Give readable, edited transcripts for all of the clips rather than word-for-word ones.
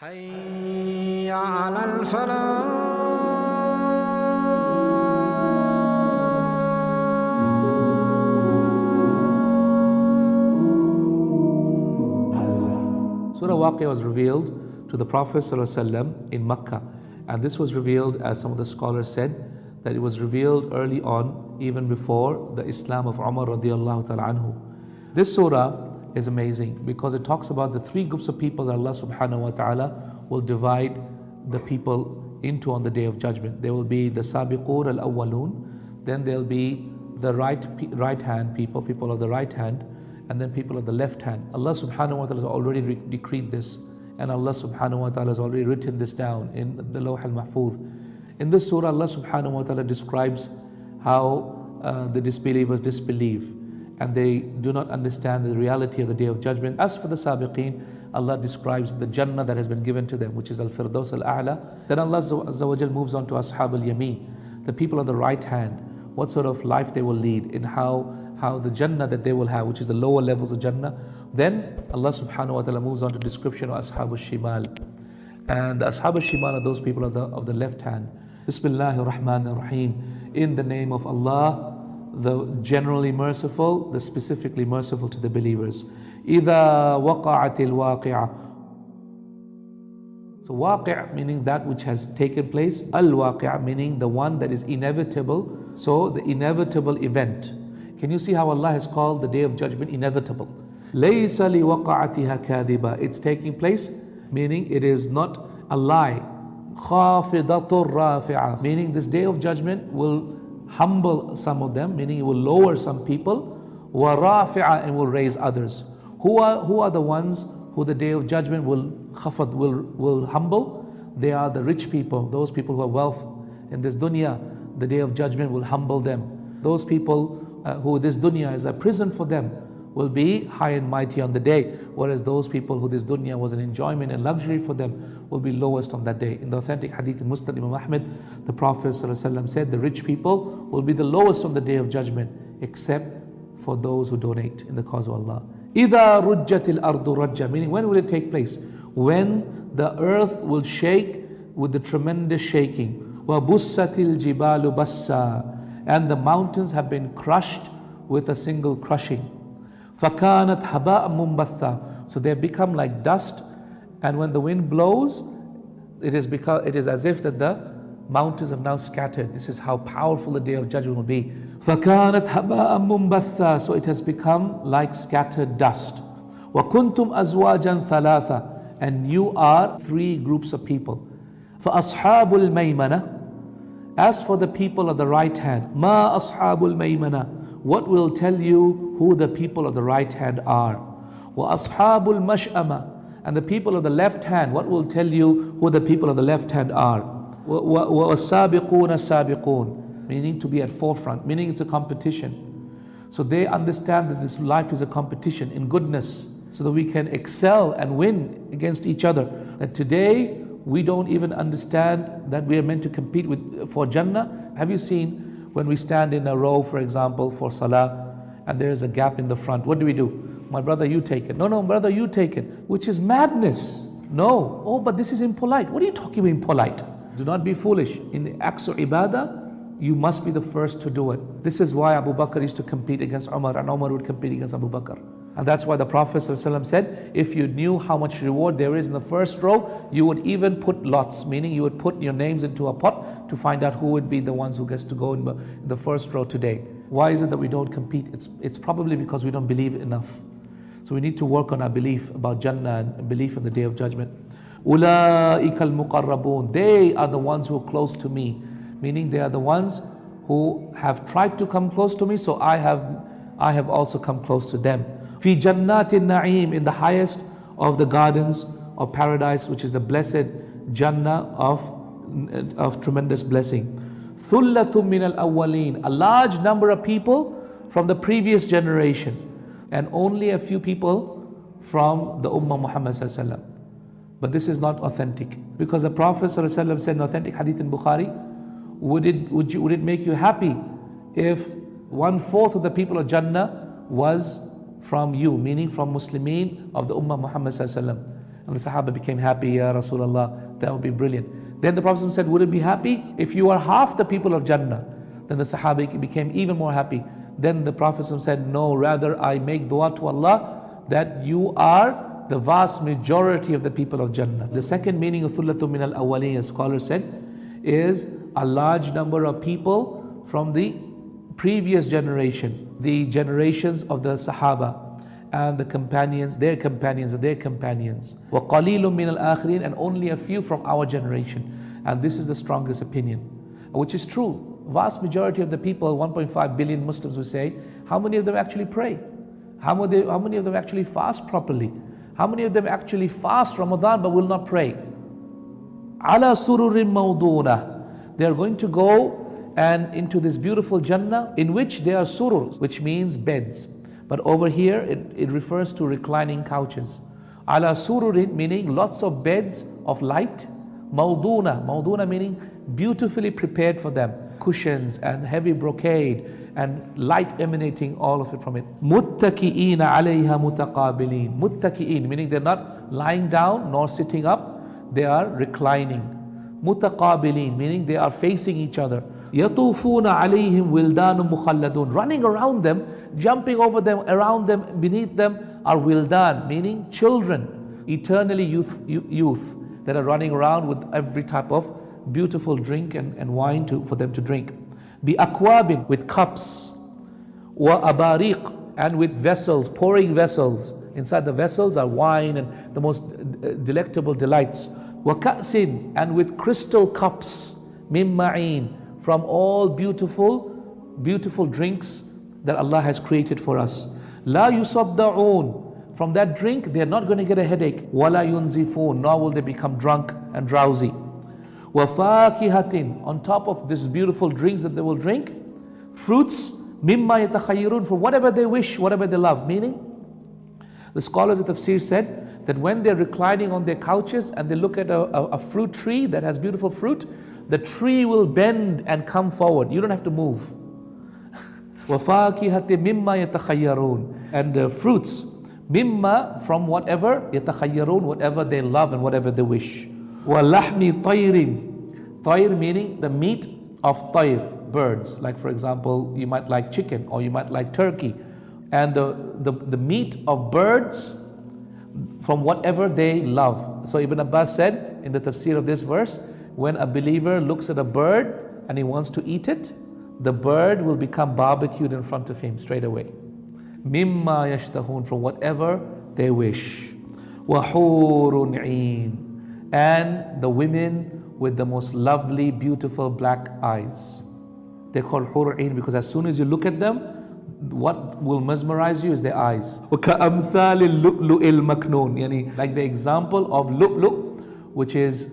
حي على الفلاح. Surah Waqi'ah was revealed to the Prophet ﷺ in Makkah, and this was revealed, as some of the scholars said, that it was revealed early on, even before the Islam of Umar radiallahu ta'ala anhu. This surah is amazing because it talks about the three groups of people that Allah subhanahu wa ta'ala will divide the people into on the Day of Judgment. There will be the sabiqun al-awwalun, then there will be the right hand people of the right hand, and then people of the left hand. Allah subhanahu wa ta'ala has already decreed this, and Allah subhanahu wa ta'ala has already written this down in the Lawh al-Mahfuz. In this surah, Allah subhanahu wa ta'ala describes how the disbelievers disbelieve and they do not understand the reality of the Day of Judgment. As for the sabiqeen, Allah describes the Jannah that has been given to them, which is Al-Firdaus Al-A'la. Then Allah Azza wa Jal moves on to Ashab al-Yameen, the people of the right hand, what sort of life they will lead, in how the Jannah that they will have, which is the lower levels of Jannah. Then Allah subhanahu wa ta'ala moves on to description of Ashab al-Shimal. And the Ashab al-Shimal are those people of the left hand. Bismillahir Rahmanir Rahim. In the name of Allah, the generally merciful, the specifically merciful to the believers. إِذَا وَقَعَتِ الْوَاقِعَةِ. So waqi' meaning that which has taken place. Al-waqi' meaning the one that is inevitable. So the inevitable event. Can you see how Allah has called the Day of Judgment inevitable? لَيْسَ لِوَقَعَتِهَا كَاذِبًا. It's taking place, meaning it is not a lie. خَافِضَةٌ رَافِعَةٌ. Meaning this Day of Judgment will humble some of them, meaning it will lower some people. وَرَافِعَةٌ, and will raise others. Who are the ones who the Day of Judgment will khafad, will humble? They are the rich people, those people who have wealth in this dunya. The Day of Judgment will humble them. Those people who this dunya is a prison for them will be high and mighty on the day, whereas those people who this dunya was an enjoyment and luxury for them will be lowest on that day. In the authentic hadith in Musnad Imam Ahmad, the Prophet ﷺ said the rich people will be the lowest on the Day of Judgment, except for those who donate in the cause of Allah. إِذَا رُجَّتِ الْأَرْضُ رَجَّةً, meaning when will it take place? When the earth will shake with the tremendous shaking. وَبُسَّتِ الْجِبَالُ بَسًّا, and the mountains have been crushed with a single crushing. فَكَانَتْ هَبَاءً مُنْبَثًّا, so they have become like dust, and when the wind blows, it is as if that the mountains have now scattered. This is how powerful the Day of Judgment will be. فَكَانَتْ هَبَاءً مُنْبَثًّا, so it has become like scattered dust. وَكُنْتُمْ أَزْوَاجًا ثَلَاثًا, and you are three groups of people. فَأَصْحَابُ الْمَيْمَنَةِ, as for the people of the right hand, مَا أَصْحَابُ الْمَيْمَنَةِ, what will tell you who the people of the right hand are? وَأَصْحَابُ الْمَشْأَمَةِ, and the people of the left hand, what will tell you who the people of the left hand are? وَالسَّابِقُونَ السَّابِقُونَ, meaning to be at forefront, meaning it's a competition. So they understand that this life is a competition in goodness, so that we can excel and win against each other. That today we don't even understand that we are meant to compete for Jannah. Have you seen when we stand in a row, for example, for Salah, and there is a gap in the front? What do? My brother, you take it. No, brother, you take it. Which is madness. No. Oh, but this is impolite. What are you talking about impolite? Do not be foolish. In the acts of ibadah, you must be the first to do it. This is why Abu Bakr used to compete against Umar, and Umar would compete against Abu Bakr. And that's why the Prophet ﷺ said, if you knew how much reward there is in the first row, you would even put lots, meaning you would put your names into a pot to find out who would be the ones who gets to go in the first row today. Why is it that we don't compete? It's probably because we don't believe enough. So we need to work on our belief about Jannah and belief in the Day of Judgment. أُولَٰئِكَ الْمُقَرَّبُونَ, they are the ones who are close to me, meaning they are the ones who have tried to come close to me, so I have also come close to them. فِي جَنَّاتِ النَّعِيمِ, in the highest of the gardens of paradise, which is the blessed Jannah of tremendous blessing. ثُلَّةٌ مِّنَ الْأَوَّلِينَ, a large number of people from the previous generation, and only a few people from the Ummah Muhammad sallallahu alaihi wasallam. But this is not authentic, because the Prophet sallallahu alaihi wasallam said in authentic hadith in Bukhari, would it make you happy if 1/4 of the people of Jannah was from you, meaning from Muslimin of the Ummah Muhammad sallallahu alaihi wasallam? And And the Sahaba became happy, Ya Rasulullah, that would be brilliant. Then the Prophet said, would it be happy if you are half the people of Jannah? Then the Sahaba became even more happy. Then the Prophet said, no, rather I make dua to Allah that you are the vast majority of the people of Jannah. The second meaning of Thullatun min al-awwaleen, as scholars said, is a large number of people from the previous generation, the generations of the Sahaba and the companions, their companions and their companions. وَقَلِيلٌ مِّنَ الْآخِرِينَ, and only a few from our generation. And this is the strongest opinion, which is true. Vast majority of the people, 1.5 billion Muslims, will say, how many of them actually pray? How many of them actually fast properly? How many of them actually fast Ramadan but will not pray? عَلَى سُرُرٍ مَوْضُونَةٍ. They are going to go and into this beautiful Jannah in which there are sururs, which means beds. But over here it refers to reclining couches. Ala sururin, meaning lots of beds of light. Mawduna meaning beautifully prepared for them. Cushions and heavy brocade and light emanating, all of it from it. Muttaki'ina alayha mutaqabilin. Muttaki'in, meaning they're not lying down nor sitting up, they are reclining. Mutaqabilin, meaning they are facing each other. Yatufuna alayhim wildanun mukhalladun. Running around them, jumping over them, around them, beneath them are wildan, meaning children, eternally youth that are running around with every type of beautiful drink and wine for them to drink. Bi akwabin, with cups. Wa abariq, and with vessels, pouring vessels. Inside the vessels are wine and the most delectable delights. Wa ka'sin, and with crystal cups. Min ma'in, from all beautiful drinks that Allah has created for us. La yusadda'un, from that drink they are not going to get a headache. Wala yunzifun, nor will they become drunk and drowsy. Wa fakihatin, on top of this beautiful drinks that they will drink, fruits, mimma yatakhayyarun, for whatever they wish, whatever they love. Meaning, the scholars of tafsir said that when they're reclining on their couches and they look at a fruit tree that has beautiful fruit, the tree will bend and come forward. You don't have to move. وَفَاكِهَةٍ مِمَّا يَتَخَيَّرُونَ, and fruits, mimma, from whatever, يَتَخَيَّرُونَ, whatever they love and whatever they wish. وَلَحْمِ طَيْرٍ, طَيْر meaning the meat of طَيْر, birds. Like for example, you might like chicken or you might like turkey. And the meat of birds from whatever they love. So Ibn Abbas said in the tafsir of this verse, when a believer looks at a bird and he wants to eat it, the bird will become barbecued in front of him straight away. Mimma yashtahun, from whatever they wish. Wahurun een, and the women with the most lovely, beautiful black eyes. They're called hur'in because as soon as you look at them, what will mesmerize you is their eyes. وَكَأَمْثَالِ اللُّؤْلُؤِ الْمَكْنُونِ, yani like the example of lu'lu', which is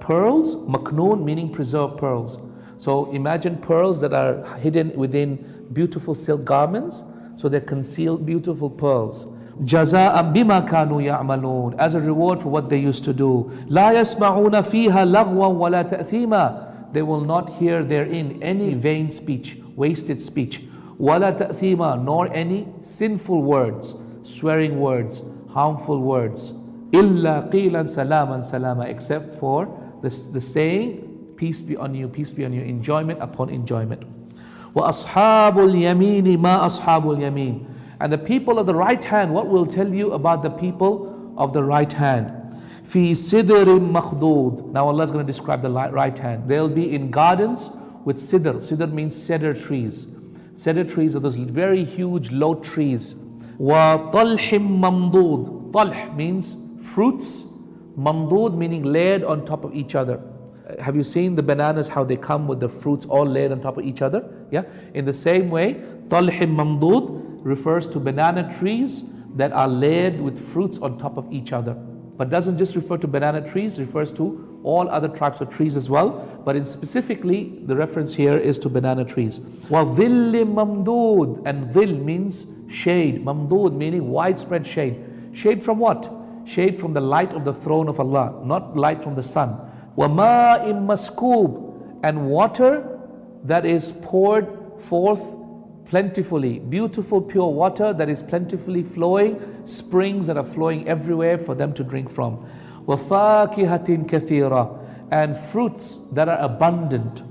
pearls, maknoon meaning preserved pearls. So imagine pearls that are hidden within beautiful silk garments, so they're concealed beautiful pearls. جَزَاءً بِمَا كَانُوا يَعْمَلُونَ, as a reward for what they used to do. لَا يَسْمَعُونَ فِيهَا لَغْوًا وَلَا تَأْثِيمًا, they will not hear therein any vain speech, wasted speech. وَلَا تَأْثِيمًا, nor any sinful words, swearing words, harmful words. إِلَّا قِيلًا سَلَامًا سَلَامًا, except for the saying, peace be on you, peace be on you, enjoyment upon enjoyment. وَأَصْحَابُ الْيَمِينِ مَا أَصْحَابُ الْيَمِينِ, and the people of the right hand, what will tell you about the people of the right hand? فِي سِدْرٍ مَخْضُودٍ, now Allah is going to describe the right hand. They'll be in gardens with sidr. Sidr means cedar trees. Cedar trees are those very huge low trees. وَطَلْحٍ مَمْضُودٍ, طَلْح means fruits, mamdood meaning layered on top of each other. Have you seen the bananas, how they come with the fruits all layered on top of each other? Yeah. In the same way, talhim mamdood refers to banana trees that are layered with fruits on top of each other. But doesn't just refer to banana trees, refers to all other types of trees as well. But specifically, the reference here is to banana trees. وَظِلٍّ مَمْدُودٍ, and dhil means shade, mamdood meaning widespread shade. Shade from what? Shade from the light of the throne of Allah, not light from the sun. وَمَاءٍ مَسْكُوبٍ, and water that is poured forth plentifully, beautiful pure water that is plentifully flowing, springs that are flowing everywhere for them to drink from. وَفَاكِهَةٍ كَثِيرًا, and fruits that are abundant.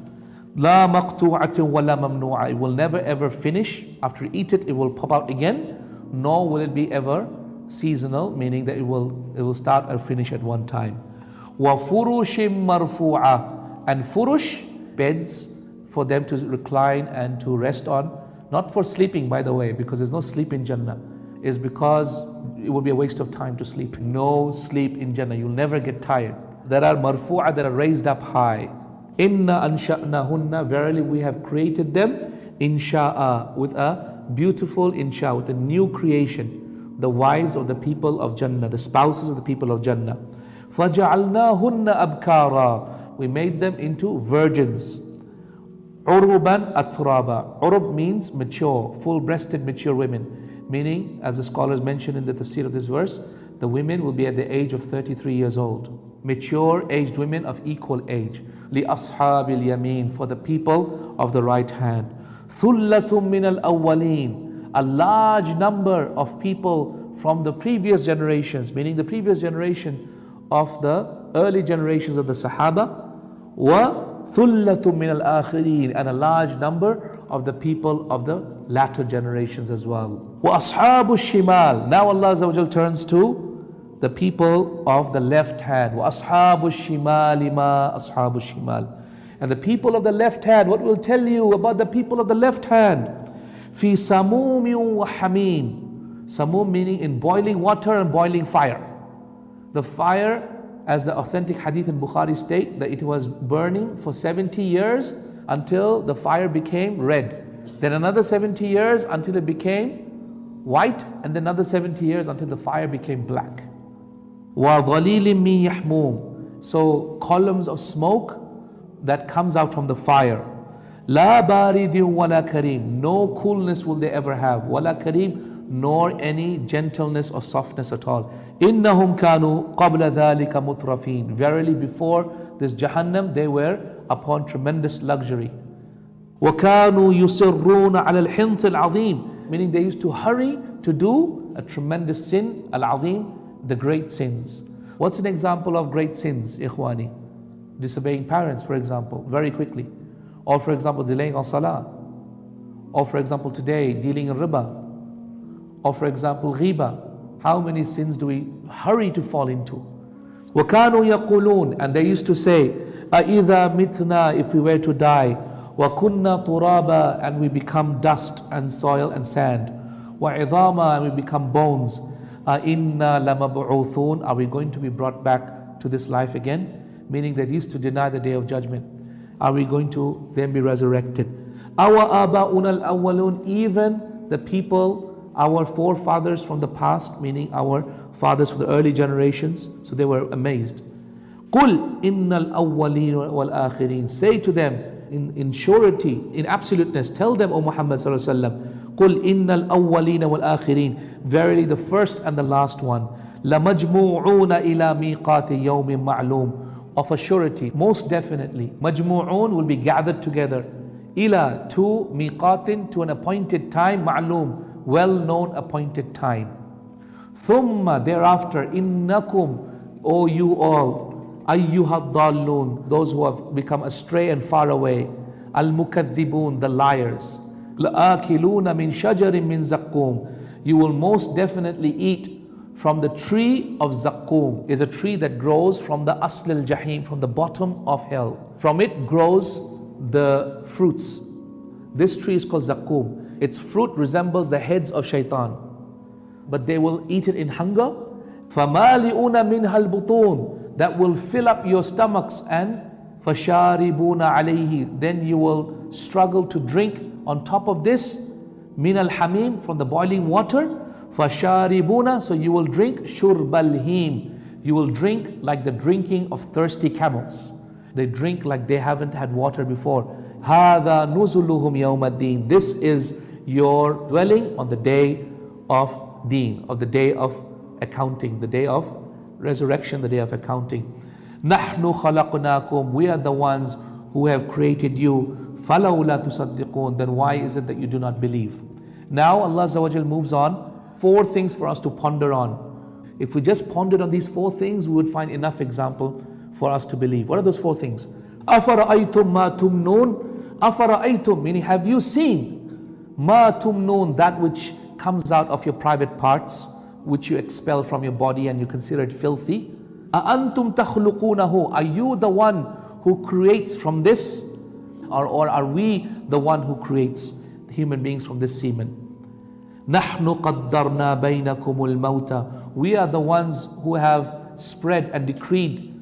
لَا مَقْطُوعَةٍ وَلَا مَمْنُوعَةٍ, it will never ever finish. After you eat it, it will pop out again, nor will it be ever seasonal, meaning that it will start or finish at one time. وَفُرُشٍ مَرْفُوعَةٍ, and furush, beds for them to recline and to rest on. Not for sleeping, by the way, because there's no sleep in Jannah. Is because it will be a waste of time to sleep. No sleep in Jannah. You'll never get tired. That are marfu'ah, that are raised up high. Inna ansha'nahunna, verily we have created them, insha'a, with a beautiful insha, with a new creation. The wives of the people of Jannah, the spouses of the people of Jannah. فَجَعَلْنَاهُنَّ أَبْكَارًا, we made them into virgins. عُرُبًا أَتْرَابًا, Urub means mature, full-breasted mature women. Meaning, as the scholars mention in the tafsir of this verse, the women will be at the age of 33 years old. Mature aged women of equal age. لِأَصْحَابِ الْيَمِينَ, for the people of the right hand. ثُلَّةٌ مِّنَ الْأَوَّلِينَ, a large number of people from the previous generations, meaning the previous generation of the early generations of the Sahaba. وَثُلَّةٌ مِّنَ الْآخِرِينَ, and a large number of the people of the latter generations as well. وَأَصْحَابُ الشِّمَالِ, now Allah Azza wa Jal turns to the people of the left hand. وَأَصْحَابُ الشِّمَالِ مَا أَصْحَابُ الشِّمَالِ, and the people of the left hand, what will tell you about the people of the left hand? فِي سَمُومٍ وَحَمِيمٍ, samum meaning in boiling water and boiling fire. The fire, as the authentic hadith in Bukhari state, that it was burning for 70 years until the fire became red. Then another 70 years until it became white, and then another 70 years until the fire became black. وَظَلِيلٍ مِّن يَحْمُومٍ, so columns of smoke that comes out from the fire. لَا بَارِدٍ وَلَا كَرِيمٍ, no coolness will they ever have. وَلَا كَرِيمٍ, nor any gentleness or softness at all. إِنَّهُمْ كَانُوا قَبْلَ ذَلِكَ مُتْرَفِينَ, verily before this Jahannam they were upon tremendous luxury. وَكَانُوا يُصِرُّونَ عَلَى الْحِنْثِ الْعَظِيمِ, meaning they used to hurry to do a tremendous sin, al-azim, the great sins. What's an example of great sins, ikhwani? Disobeying parents, for example, very quickly. Or for example, delaying on salah. Or for example, today, dealing in riba. Or for example, ghiba. How many sins do we hurry to fall into? وَكَانُوا يَقُولُونَ, and they used to say, أَإِذَا مِتْنَا, if we were to die, وَكُنَّا تُرَابًا, and we become dust and soil and sand, وَعِظَامًا, and we become bones, أَإِنَّا لَمَبْعُوثُونَ, are we going to be brought back to this life again? Meaning they used to deny the day of judgment. Are we going to then be resurrected? أَوَ آبَاؤُنَا الْأَوَّلُونَ, even the people, our forefathers from the past, meaning our fathers from the early generations, so they were amazed. قُلْ إِنَّ الْأَوَّلِينَ وَالْآخِرِينَ, say to them in surety, in absoluteness, tell them, O Muhammad sallallahu alaihi wasallam, قُلْ إِنَّ الْأَوَّلِينَ وَالْآخِرِينَ, verily the first and the last one, لَمَجْمُوعُونَ إِلَى مِيقَاتِ يَوْمٍ مَعْلُومٍ, of a surety, most definitely, majmu'un will be gathered together, ila, to miqatin, to an appointed time, ma'loom, well-known appointed time. Thumma, thereafter, innakum, O you all, ayyuhad dallun, those who have become astray and far away, al-mukaththibun, the liars, la'akiluna min shajarin min zaqqum, you will most definitely eat from the tree of Zaqqum, is a tree that grows from the Asl al-Jahim, from the bottom of hell. From it grows the fruits. This tree is called Zaqqum. Its fruit resembles the heads of shaitan. But they will eat it in hunger. فَمَالِئُونَ مِنْهَا الْبُطُونَ, that will fill up your stomachs, and فَشَارِبُونَ عَلَيْهِ, then you will struggle to drink on top of this, مِنَ الْحَمِيمِ, from the boiling water. فَشَارِبُونَ, so you will drink شُرْبَ الْهِيمِ, you will drink like the drinking of thirsty camels. They drink like they haven't had water before. هَذَا نُزُلُهُمْ يَوْمَ الدِّينِ, this is your dwelling on the day of deen, of the day of accounting, the day of resurrection, the day of accounting. نَحْنُ خَلَقْنَاكُمْ, we are the ones who have created you. فَلَوْلَا تُصَدِّقُونَ, then why is it that you do not believe? Now Allah Azza wa Jal moves on. 4 things for us to ponder on. If we just pondered on these 4 things, we would find enough example for us to believe. What are those 4 things? أَفَرَأَيْتُمْ مَا تُمْنُونَ أَفَرَأَيْتُمْ, meaning have you seen مَا تُمْنُونَ, that which comes out of your private parts, which you expel from your body and you consider it filthy. أَأَنْتُمْ تَخْلُقُونَهُ, are you the one who creates from this, or are we the one who creates the human beings from this semen? نَحْنُ قَدَّرْنَا بَيْنَكُمُ الْمَوْتَ, we are the ones who have spread and decreed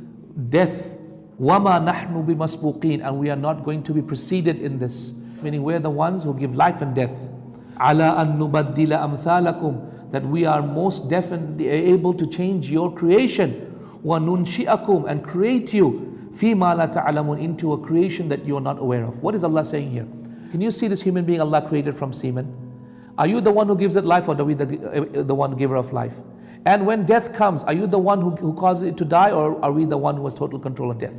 death. وَمَا نَحْنُ بِمَسْبُوقِينَ, and we are not going to be preceded in this, meaning we are the ones who give life and death. عَلَىٰ أَن نُبَدِّلَ أَمْثَالَكُمْ, that we are most definitely able to change your creation. وَنُنْشِئَكُمْ, and create you فِيمَا لَا تَعْلَمُونَ, into a creation that you are not aware of. What is Allah saying here? Can you see this human being Allah created from semen? Are you the one who gives it life, or are we the one giver of life? And when death comes, are you the one who causes it to die, or are we the one who has total control of death?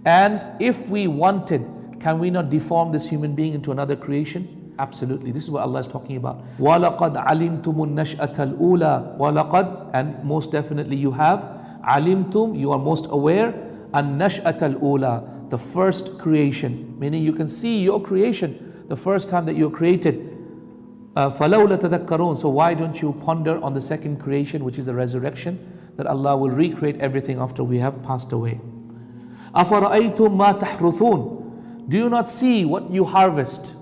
And if we wanted, can we not deform this human being into another creation? Absolutely. This is what Allah is talking about. وَلَقَدْ عَلِمْتُمُ النَّشْأَةَ الْأُولَى, وَلَقَدْ, and most definitely you have, عَلِمْتُم, you are most aware, النَّشْأَةَ الْأُولَى, the first creation. Meaning you can see your creation, the first time that you were created. فَلَوْلَا تَذَكَّرُونَ, so why don't you ponder on the second creation, which is the resurrection, that Allah will recreate everything after we have passed away. أَفَرَأَيْتُم مَا تَحْرُثُونَ, do you not see what you harvest?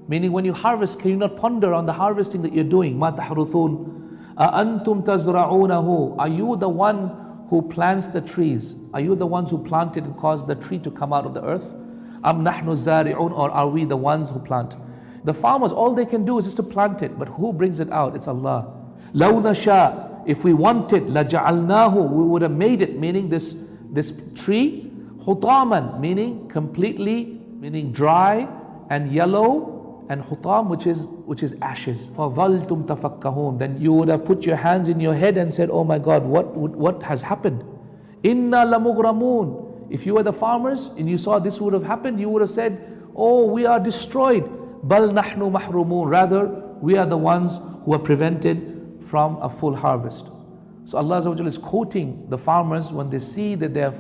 Meaning when you harvest, can you not ponder on the harvesting that you're doing? مَا تَحْرُثُونَ أَأَنْتُمْ تَزْرَعُونَهُ, are you the one who plants the trees? Are you the ones who planted and caused the tree to come out of the earth? أَمْ نَحْنُ الزَّارِعُونَ, or are we the ones who plant? The farmers, all they can do is just to plant it, but who brings it out? It's Allah. لَوْ نَشَاء, if we wanted, لَجَعَلْنَاهُ, we would have made it, meaning this tree, حُطَامًا, meaning completely, meaning dry and yellow, and hutam, which is ashes. فَظَلْتُمْ تَفَكَّهُونَ, then you would have put your hands in your head and said, oh my God, what has happened? إِنَّا لَمُغْرَمُونَ, if you were the farmers and you saw this would have happened, you would have said, oh, we are destroyed. بَلْ نَحْنُ مَحْرُومُونَ, rather we are the ones who are prevented from a full harvest. So Allah Azza wa Jalla is quoting the farmers when they see that their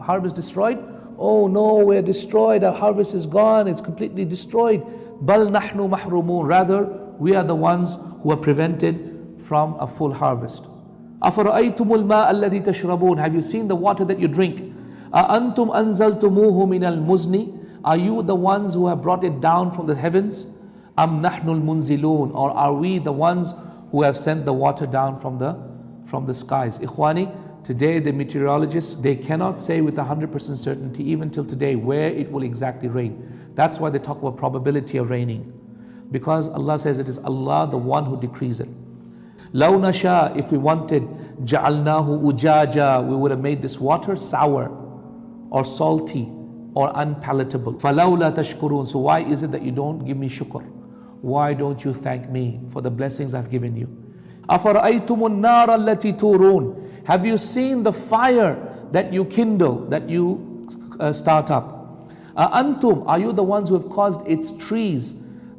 harvest destroyed. Oh no, we're destroyed, our harvest is gone, it's completely destroyed. بَلْ نَحْنُ مَحْرُومُونَ, rather we are the ones who are prevented from a full harvest. أَفَرَأَيْتُمُ الْمَاءَ الَّذِي تَشْرَبُونَ, have you seen the water that you drink? أَأَنْتُمْ أَنزَلْتُمُوهُ مِنَ الْمُزْنِ, are you the ones who have brought it down from the heavens? أَمْ نَحْنُ الْمُنزِلُونَ, or are we the ones who have sent the water down from the skies? Ikhwani, today the meteorologists, they cannot say with 100% certainty, even till today, where it will exactly rain. That's why they talk about probability of raining, because Allah says it is Allah the one who decrees it. لَوْ نَشَاء, if we wanted, جَعَلْنَاهُ أُجَاجًا, we would have made this water sour or salty or unpalatable. فَلَوْلَا تَشْكُرُونَ, so why is it that you don't give me shukr? Why don't you thank me for the blessings I've given you? أَفَرَأَيْتُمُ النَّارَ الَّتِي تُورُونَ, have you seen the fire that you kindle, that you start up? Antum, are you the ones who have caused its trees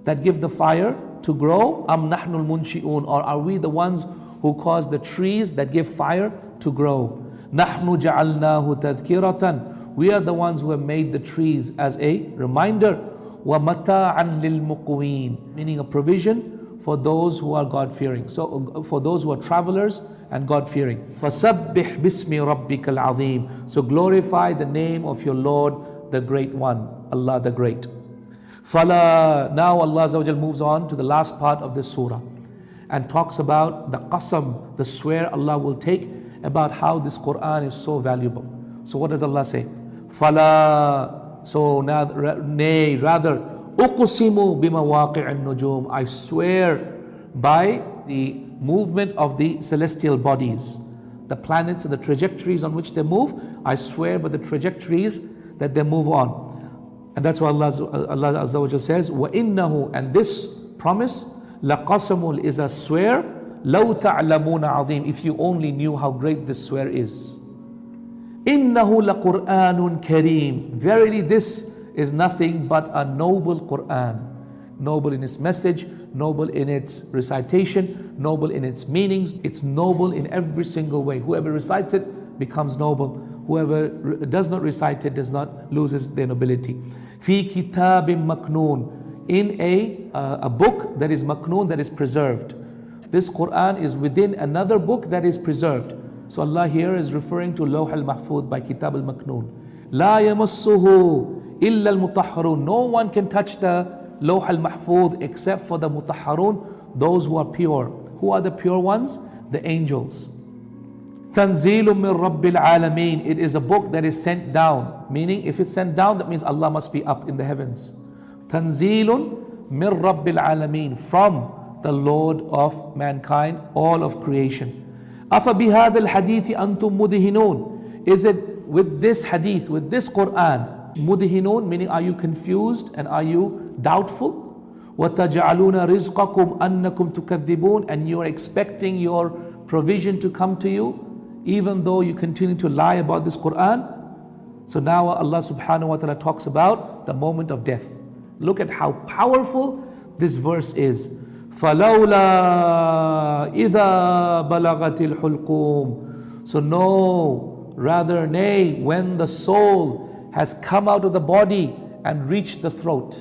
that give the fire to grow? Am nahnul munshi'un, or are we the ones who cause the trees that give fire to grow? Nahnu ja'alnahu tadhkiratan, we are the ones who have made the trees as a reminder. Wa mata'an lil muqwin, meaning a provision for those who are God-fearing. So for those who are travelers and God-fearing. Fasabbih bismi rabbikal azim, so glorify the name of your Lord, the Great One, Allah the Great. Fala, now Allah Azza wa Jal moves on to the last part of this surah and talks about the qasam, the swear Allah will take about how this Quran is so valuable. So what does Allah say? Fala, so now, nay, rather, uqsimu bimawaqi'in nujum, I swear by the movement of the celestial bodies, the planets and the trajectories on which they move. I swear by the trajectories that they move on. And that's why Allah Azza wa Jalla says, وَإِنَّهُ, and this promise, لَقَسَمٌ, is a swear, لَوْ تَعْلَمُونَ عَظِيمٌ, if you only knew how great this swear is. إِنَّهُ لَقُرْآنٌ كَرِيمٌ, verily this is nothing but a noble Quran. Noble in its message, noble in its recitation, noble in its meanings. It's noble in every single way. Whoever recites it becomes noble. Whoever does not recite it loses their nobility. Fi kitabim maknoon, in a book that is maknoon, that is preserved. This Quran is within another book that is preserved. So Allah here is referring to Lawh al-Mahfuz by Kitab al-Maknoon. La yamassuhu illa al-mutahharun. No one can touch the Lawh al-Mahfuz except for the mutahharun, those who are pure. Who are the pure ones? The angels. Tanzilun min Rabbil Alameen. It is a book that is sent down. Meaning, if it's sent down, that means Allah must be up in the heavens. Tanzilun min Rabbil Alameen. From the Lord of mankind, all of creation. Afa bihadal hadithi antum mudhinun. Is it with this hadith, with this Quran, mudhinun, meaning are you confused and are you doubtful? وَتَجْعَلُونَ رِزْقَكُمْ أَنَّكُمْ تُكَذِّبُونَ. And you are expecting your provision to come to you, even though you continue to lie about this Quran. So now Allah subhanahu wa ta'ala talks about the moment of death. Look at how powerful this verse is. فَلَوْلَا إِذَا بَلَغَتِ الْحُلْقُومِ. So no, rather nay, when the soul has come out of the body and reached the throat.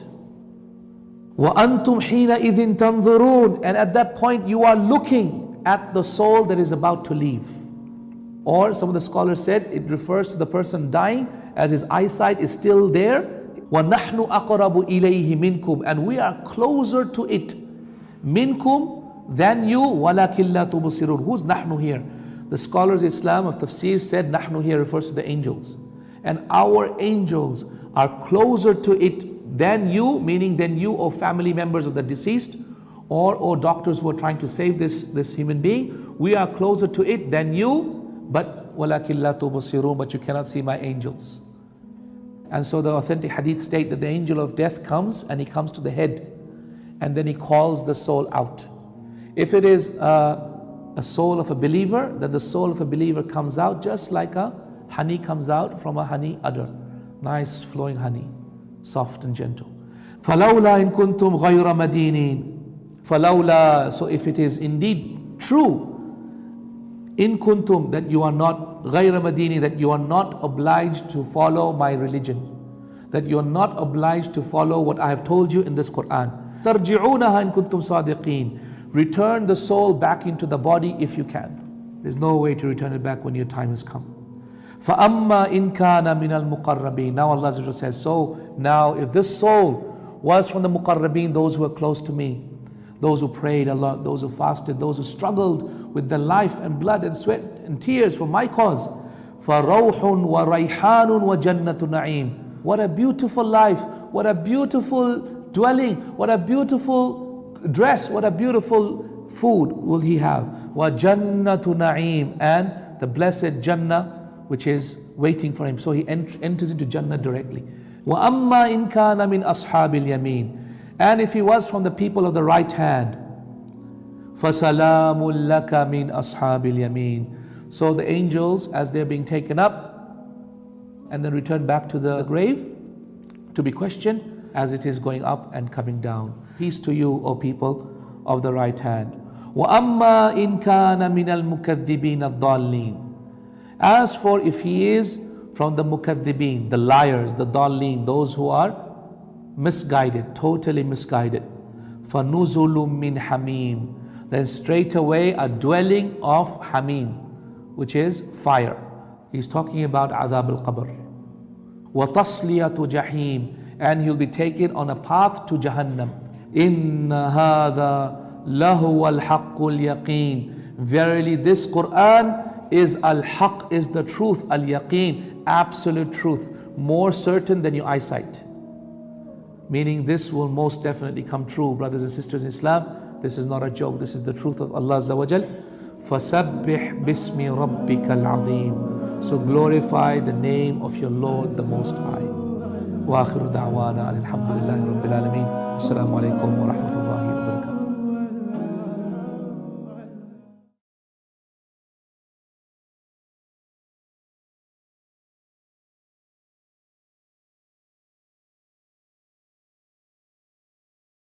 وَأَنْتُمْ حِينَئِذٍ تَنْظُرُونَ. And at that point you are looking at the soul that is about to leave. Or some of the scholars said it refers to the person dying as his eyesight is still there. وَنَحْنُ أَقْرَبُ إِلَيْهِ مِنْكُمْ. And we are closer to it. Minkum, than you. وَلَكِنْ لَا تُبْصِرُونَ. Who's nahnu here? The scholars of Islam of tafsir said nahnu here refers to the angels. And our angels are closer to it than you, meaning than you, O family members of the deceased, or O doctors who are trying to save this human being. We are closer to it than you, but وَلَكِنْ لَا تُبْصِرُونَ. But you cannot see my angels. And so the authentic hadith state that the angel of death comes and he comes to the head. And then he calls the soul out. If it is a soul of a believer, then the soul of a believer comes out just like a honey comes out from a honey udder. Nice flowing honey, soft and gentle. فَلَوْلَا إِن كُنْتُمْ غَيْرَ مَدِينِينَ. فَلَوْلَا. So if it is indeed true, in kuntum, that you are not غَيْرَ مَدِينِ, that you are not obliged to follow my religion, that you are not obliged to follow what I have told you in this Quran. تَرْجِعُونَهَا إِن كُنْتُمْ صَادِقِينَ. Return the soul back into the body if you can. There's no way to return it back when your time has come. فَأَمَّا إِن كَانَ مِنَ الْمُقَرَّبِينَ. Now Allah says, so now if this soul was from the muqarrabeen, those who are close to me, those who prayed a lot, those who fasted, those who struggled with their life and blood and sweat and tears for my cause. فَرَوْحٌ وَرَيْحَانٌ وَجَنَّةُ نَعِيمٌ. What a beautiful life, what a beautiful dwelling, what a beautiful dress, what a beautiful food will he have. وَجَنَّةُ نَعِيمٌ. And the blessed Jannah which is waiting for him. So he enters into Jannah directly. وَأَمَّا إِن كَانَ مِنْ أَصْحَابِ الْيَمِينَ. And if he was from the people of the right hand, فَسَلَامٌ لَكَ مِنْ أَصْحَابِ الْيَمِينَ. So the angels, as they're being taken up and then returned back to the grave to be questioned, as it is going up and coming down. Peace to you, O people of the right hand. وَأَمَّا إِن كَانَ مِنَ الْمُكَذِّبِينَ الضَّالِّينَ. As for if he is from the mukaththibin, the liars, the dallin, those who are misguided, totally misguided. فَنُزُلٌ مِّنْ حَمِيمٍ. Then straight away a dwelling of hamim, which is fire. He's talking about adhab al-qabr. وَتَصْلِيَةُ جَحِيمٍ. And he'll be taken on a path to Jahannam. إِنَّ هَذَا لَهُوَ الْحَقُّ الْيَقِينَ. Verily this Quran is al-haq, is the truth, al-yaqeen, absolute truth, more certain than your eyesight. Meaning this will most definitely come true, brothers and sisters in Islam. This is not a joke, this is the truth of Allah Azza wa Jal. فَسَبِّحْ بِاسْمِ رَبِّكَ الْعَظِيمِ. So glorify the name of your Lord the Most High. وآخر دعوانا الحمد لله رب العالمين. السلام عليكم ورحمة الله.